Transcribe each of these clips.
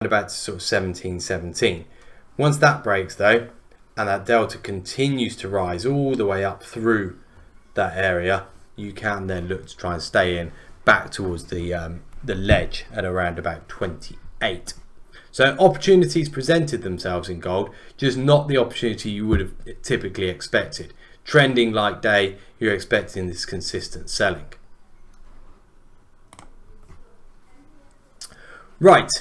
about sort of 17.17. Once that breaks though, and that delta continues to rise all the way up through that area, you can then look to try and stay in back towards the ledge at around about 28. So opportunities presented themselves in gold, just not the opportunity you would have typically expected. Trending like day, you're expecting this consistent selling. Right,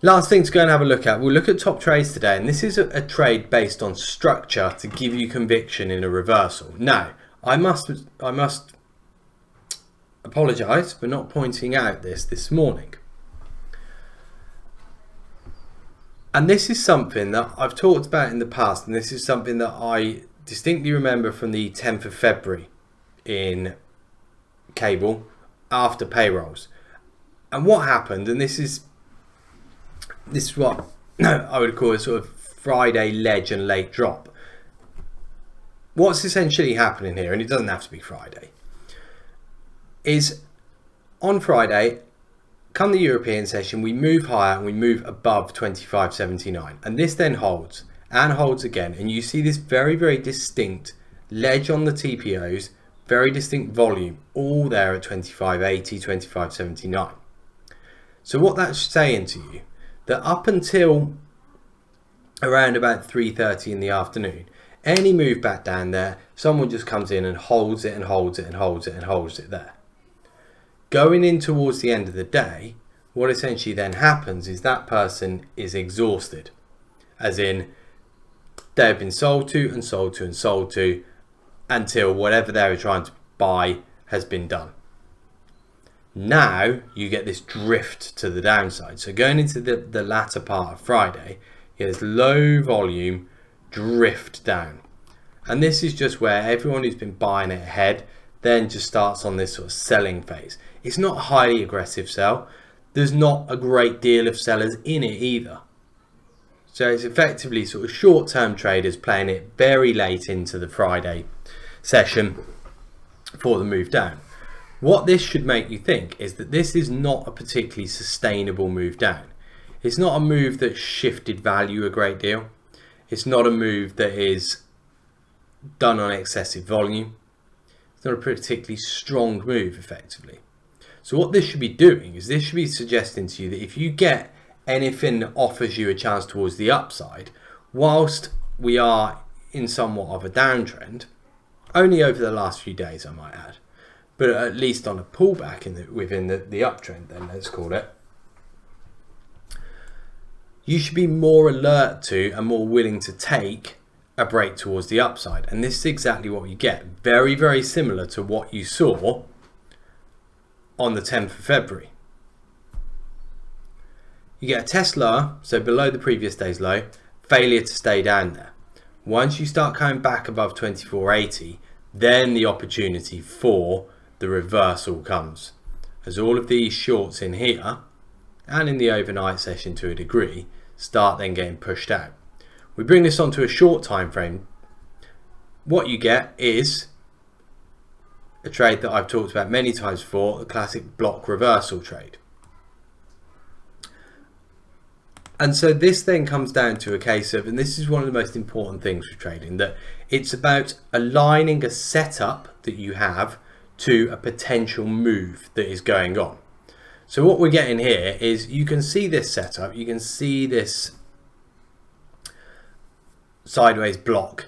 last thing to go and have a look at. We'll look at top trades today, and this is a trade based on structure to give you conviction in a reversal. Now, I must apologise for not pointing out this morning. And this is something that I've talked about in the past, and this is something that I distinctly remember from the 10th of February in cable after payrolls. And what happened, and this is what I would call a sort of Friday ledge and late drop. What's essentially happening here, and it doesn't have to be Friday, is on Friday, come the European session, we move higher and we move above 25.79, and this then holds and holds again, and you see this very, very distinct ledge on the TPOs, very distinct volume, all there at 25.80, 25.79. So what that's saying to you, that up until around about 3:30 in the afternoon, any move back down there, someone just comes in and holds it and holds it and holds it and holds it there. Going in towards the end of the day, what essentially then happens is that person is exhausted, as in they've been sold to and sold to and sold to until whatever they were trying to buy has been done. Now you get this drift to the downside. So going into the latter part of Friday, you get this low volume drift down. And this is just where everyone who's been buying it ahead then just starts on this sort of selling phase. It's not a highly aggressive sell. There's not a great deal of sellers in it either. So it's effectively sort of short-term traders playing it very late into the Friday session for the move down. What this should make you think is that this is not a particularly sustainable move down. It's not a move that shifted value a great deal. It's not a move that is done on excessive volume. It's not a particularly strong move effectively. So what this should be doing is this should be suggesting to you that if you get anything that offers you a chance towards the upside, whilst we are in somewhat of a downtrend, only over the last few days I might add, but at least on a pullback within the uptrend then, let's call it, you should be more alert to and more willing to take a break towards the upside. And this is exactly what you get. Very, very similar to what you saw on the 10th of February. You get a test lower, so below the previous day's low, failure to stay down there. Once you start coming back above 24.80, then the opportunity for the reversal comes, as all of these shorts in here and in the overnight session to a degree start then getting pushed out. We bring this onto a short time frame. What you get is a trade that I've talked about many times before, a classic block reversal trade. And so this then comes down to a case of, and this is one of the most important things with trading, that it's about aligning a setup that you have to a potential move that is going on. So what we're getting here is you can see this setup, you can see this sideways block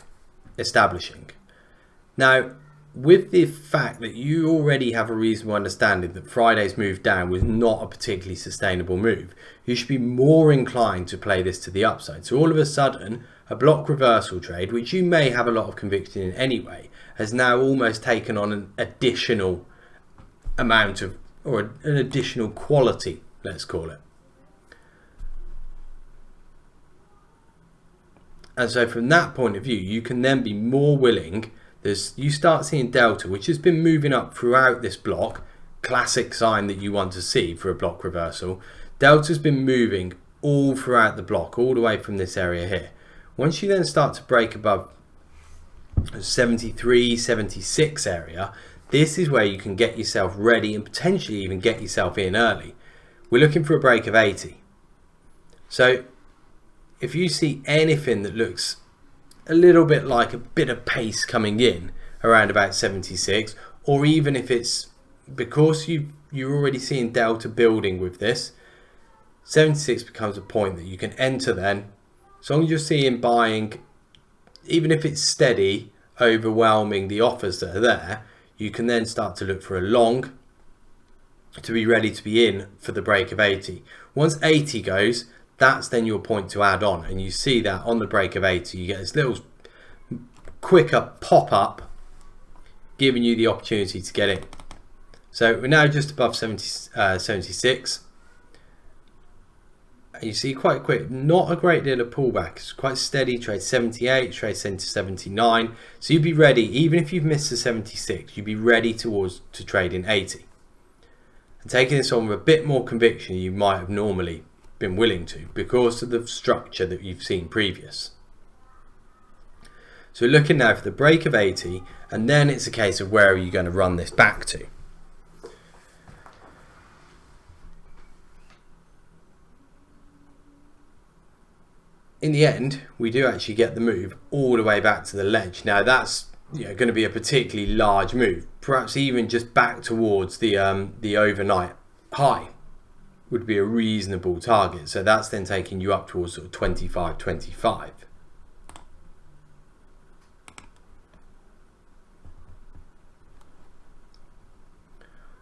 establishing. Now, with the fact that you already have a reasonable understanding that Friday's move down was not a particularly sustainable move, you should be more inclined to play this to the upside. So all of a sudden, a block reversal trade, which you may have a lot of conviction in anyway, has now almost taken on an additional amount of, or an additional quality, let's call it. And so from that point of view, you can then be more willing. You start seeing delta, which has been moving up throughout this block, classic sign that you want to see for a block reversal. Delta's been moving all throughout the block, all the way from this area here. Once you then start to break above 73, 76 area, this is where you can get yourself ready and potentially even get yourself in early. We're looking for a break of 80. So if you see anything that looks a little bit like a bit of pace coming in around about 76, or even if it's because you're already seeing delta building with this, 76 becomes a point that you can enter then. As long as you're seeing buying, even if it's steady, overwhelming the offers that are there, you can then start to look for a long to be ready to be in for the break of 80. Once 80 goes, that's then your point to add on, and you see that on the break of 80 you get this little quicker pop up giving you the opportunity to get in. So we're now just above 76. You see quite quick, not a great deal of pullback. It's quite steady. Trade 78, trade 79. So you'd be ready, even if you've missed the 76, you'd be ready to trade in 80. And taking this on with a bit more conviction you might have normally been willing to, because of the structure that you've seen previous. So we're looking now for the break of 80, and then it's a case of where are you going to run this back to. In the end, we do actually get the move all the way back to the ledge. Now that's going to be a particularly large move, perhaps even just back towards the overnight high would be a reasonable target. So that's then taking you up towards sort of 25.25.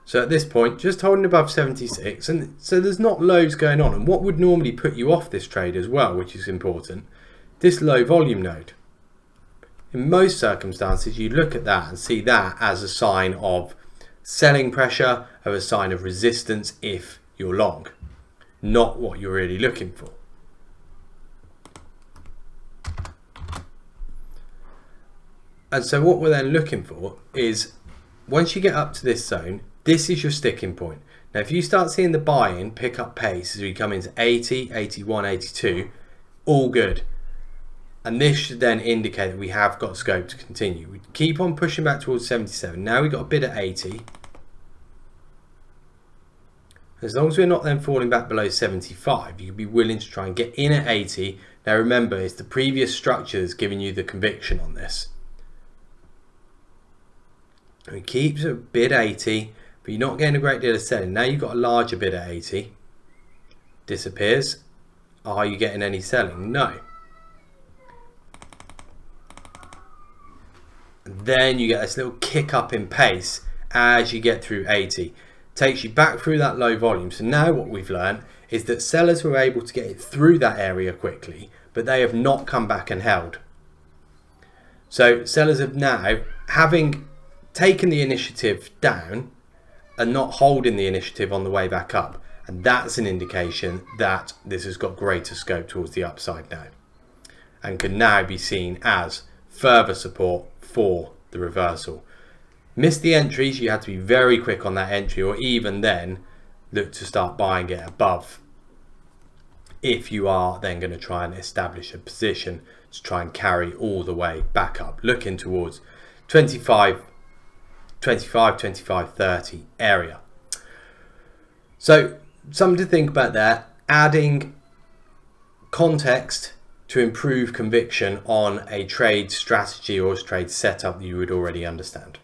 So at this point, just holding above 76, and so there's not loads going on. And what would normally put you off this trade as well, which is important, this low volume node. In most circumstances, you look at that and see that as a sign of selling pressure, of a sign of resistance if you're long, not what you're really looking for. And so what we're then looking for is, once you get up to this zone, this is your sticking point. Now, if you start seeing the buy-in pick up pace as we come into 80, 81, 82, all good. And this should then indicate that we have got scope to continue. We keep on pushing back towards 77. Now we've got a bid at 80. As long as we're not then falling back below 75, you can be willing to try and get in at 80. Now remember, it's the previous structure that's giving you the conviction on this. We keep a bid 80. But you're not getting a great deal of selling. Now you've got a larger bid at 80. Disappears. Are you getting any selling? No. And then you get this little kick up in pace as you get through 80. Takes you back through that low volume. So now what we've learned is that sellers were able to get it through that area quickly, but they have not come back and held. So sellers have now, having taken the initiative down, and not holding the initiative on the way back up, and that's an indication that this has got greater scope towards the upside now and can now be seen as further support for the reversal. Miss the entries, you had to be very quick on that entry, or even then look to start buying it above if you are then going to try and establish a position to try and carry all the way back up, looking towards 25, 30 area. So something to think about there, adding context to improve conviction on a trade strategy or a trade setup that you would already understand.